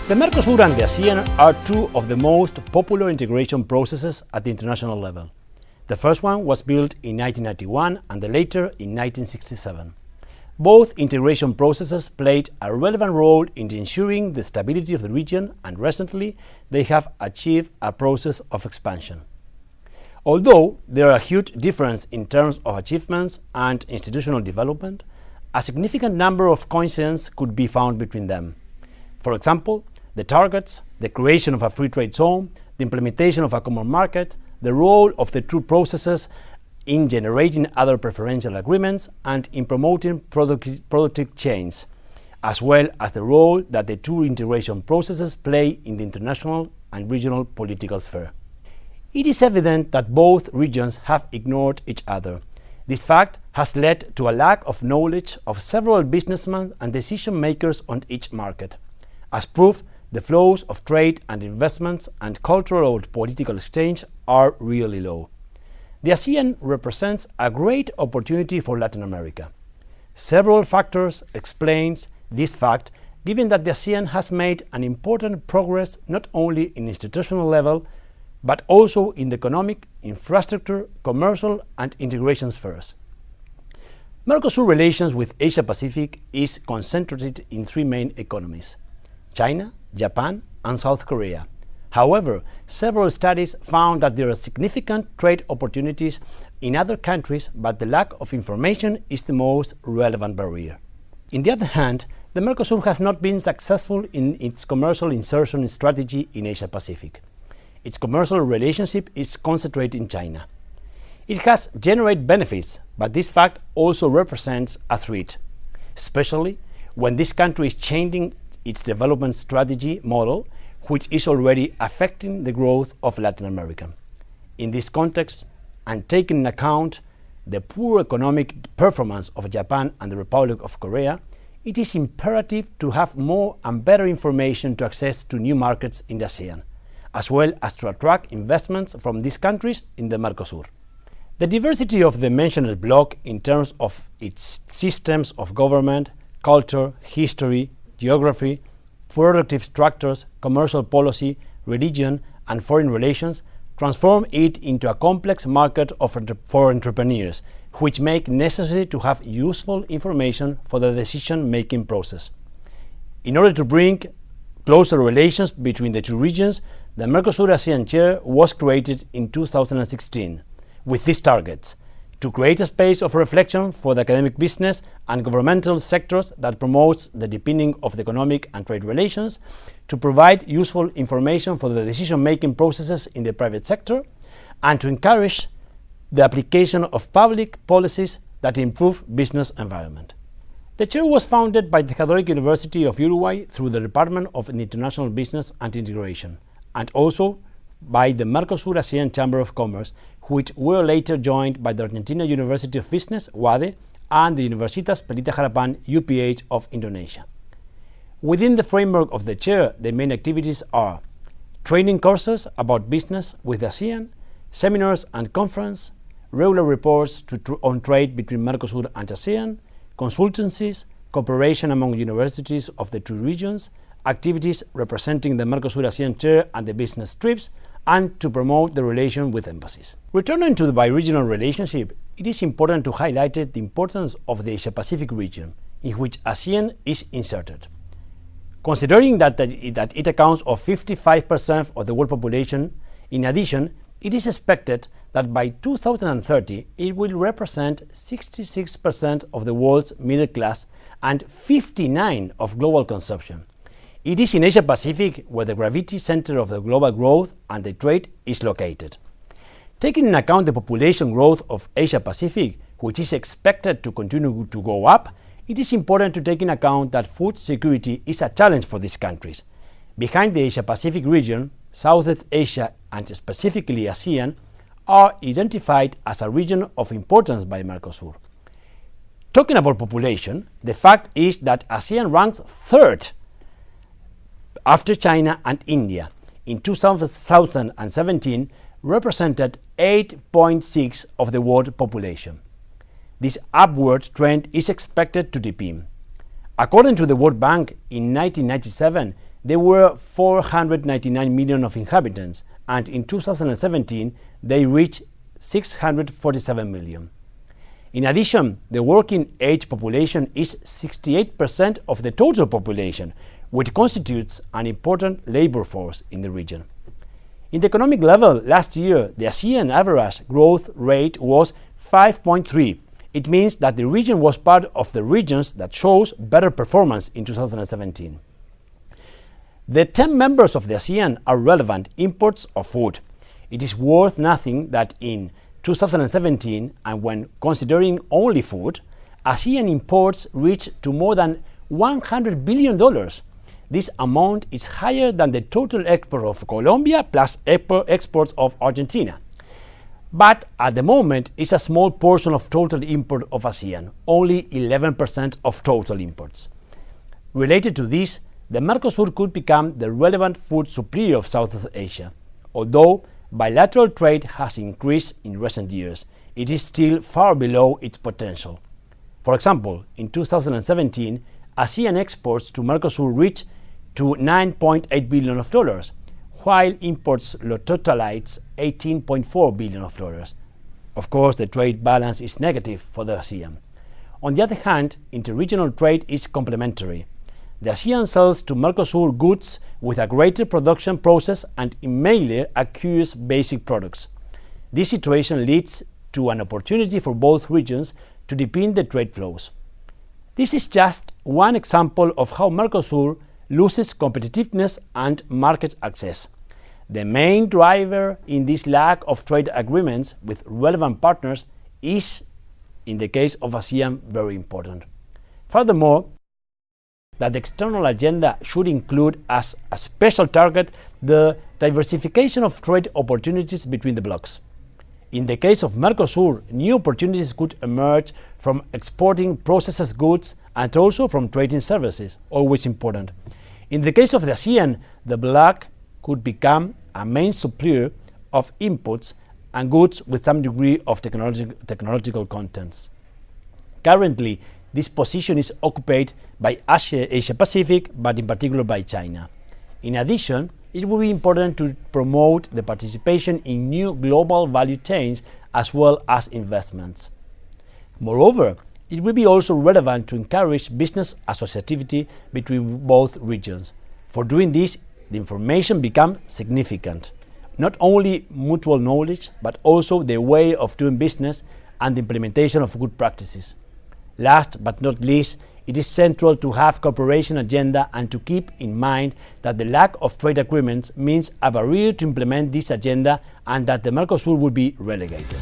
The Mercosur and the ASEAN are two of the most popular integration processes at the international level. The first one was built in 1991 and the later in 1967. Both integration processes played a relevant role in ensuring the stability of the region, and recently they have achieved a process of expansion. Although there are huge differences in terms of achievements and institutional development, a significant number of coincidences could be found between them. For example, the targets, the creation of a free trade zone, the implementation of a common market, the role of the two processes in generating other preferential agreements and in promoting productive chains, as well as the role that the two integration processes play in the international and regional political sphere. It is evident that both regions have ignored each other. This fact has led to a lack of knowledge of several businessmen and decision makers on each market. As proof, the flows of trade and investments and cultural or political exchange are really low. The ASEAN represents a great opportunity for Latin America. Several factors explain this fact, given that the ASEAN has made an important progress not only in institutional level, but also in the economic, infrastructure, commercial and integration spheres. Mercosur relations with Asia-Pacific is concentrated in three main economies: China, Japan and South Korea. However, several studies found that there are significant trade opportunities in other countries, but the lack of information is the most relevant barrier. On the other hand, the Mercosur has not been successful in its commercial insertion strategy in Asia-Pacific. Its commercial relationship is concentrated in China. It has generated benefits, but this fact also represents a threat, especially when this country is changing its development strategy model, which is already affecting the growth of Latin America. In this context, and taking into account the poor economic performance of Japan and the Republic of Korea, it is imperative to have more and better information to access to new markets in the ASEAN, as well as to attract investments from these countries in the Mercosur. The diversity of the mentioned bloc in terms of its systems of government, culture, history, geography, productive structures, commercial policy, religion, and foreign relations transform it into a complex market for entrepreneurs, which make necessary to have useful information for the decision-making process. In order to bring closer relations between the two regions, the Mercosur-ASEAN Chair was created in 2016 with these targets: to create a space of reflection for the academic, business and governmental sectors that promotes the deepening of the economic and trade relations, to provide useful information for the decision-making processes in the private sector, and to encourage the application of public policies that improve business environment. The chair was founded by the Católica University of Uruguay through the Department of International Business and Integration, and also by the Mercosur-ASEAN Chamber of Commerce, which were later joined by the Argentina University of Business, UADE, and the Universitas Pelita Harapan, UPH of Indonesia. Within the framework of the chair, the main activities are training courses about business with ASEAN, seminars and conferences, regular reports on trade between Mercosur and ASEAN, consultancies, cooperation among universities of the two regions, activities representing the Mercosur-ASEAN Chair and the business trips, and to promote the relation with embassies. Returning to the bi-regional relationship, it is important to highlight the importance of the Asia-Pacific region, in which ASEAN is inserted. Considering that it accounts for 55% of the world population, in addition, it is expected that by 2030 it will represent 66% of the world's middle class and 59% of global consumption. It is in Asia-Pacific where the gravity center of the global growth and the trade is located. Taking into account the population growth of Asia-Pacific, which is expected to continue to go up, it is important to take into account that food security is a challenge for these countries. Behind the Asia-Pacific region, Southeast Asia and specifically ASEAN are identified as a region of importance by Mercosur. Talking about population, the fact is that ASEAN ranks third after China and India. In 2017, represented 8.6% of the world population. This upward trend is expected to deepen. According to the World Bank, in 1997, there were 499 million of inhabitants, and in 2017 they reached 647 million. In addition, the working age population is 68% of the total population, which constitutes an important labor force in the region. In the economic level, last year, the ASEAN average growth rate was 5.3. It means that the region was part of the regions that shows better performance in 2017. The 10 members of the ASEAN are relevant imports of food. It is worth noting that in 2017, and when considering only food, ASEAN imports reached to more than $100 billion. This amount is higher than the total export of Colombia plus exports of Argentina. But at the moment, it's a small portion of total import of ASEAN, only 11% of total imports. Related to this, the Mercosur could become the relevant food supplier of Southeast Asia. Although bilateral trade has increased in recent years, it is still far below its potential. For example, in 2017, ASEAN exports to Mercosur reached to $9.8 billion, while imports totalized $18.4 billion. Of course, the trade balance is negative for the ASEAN. On the other hand, interregional trade is complementary. The ASEAN sells to Mercosur goods with a greater production process and mainly accrues basic products. This situation leads to an opportunity for both regions to deepen the trade flows. This is just one example of how Mercosur loses competitiveness and market access. The main driver in this lack of trade agreements with relevant partners is, in the case of ASEAN, very important. Furthermore, that the external agenda should include as a special target the diversification of trade opportunities between the blocs. In the case of Mercosur, new opportunities could emerge from exporting processed goods and also from trading services, always important. In the case of the ASEAN, the bloc could become a main supplier of inputs and goods with some degree of technological contents. Currently, this position is occupied by Asia Pacific, but in particular by China. In addition, it will be important to promote the participation in new global value chains as well as investments. Moreover, it will be also relevant to encourage business associativity between both regions. For doing this, the information becomes significant. Not only mutual knowledge, but also the way of doing business and the implementation of good practices. Last but not least, it is central to have cooperation agenda and to keep in mind that the lack of trade agreements means a barrier to implement this agenda and that the Mercosur will be relegated.